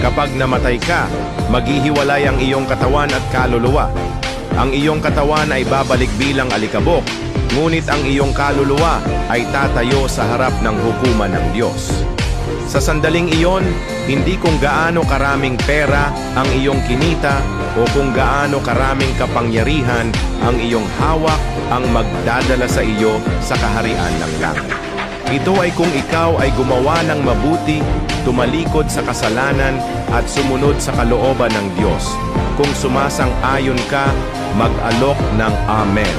Kapag namatay ka, maghihiwalay ang iyong katawan at kaluluwa. Ang iyong katawan ay babalik bilang alikabok, ngunit ang iyong kaluluwa ay tatayo sa harap ng hukuman ng Diyos. Sa sandaling iyon, hindi kung gaano karaming pera ang iyong kinita o kung gaano karaming kapangyarihan ang iyong hawak ang magdadala sa iyo sa kaharian ng langit. Ito ay kung ikaw ay gumawa ng mabuti, tumalikod sa kasalanan at sumunod sa kalooban ng Diyos. Kung sumasang-ayon ka, mag-alok ng Amen.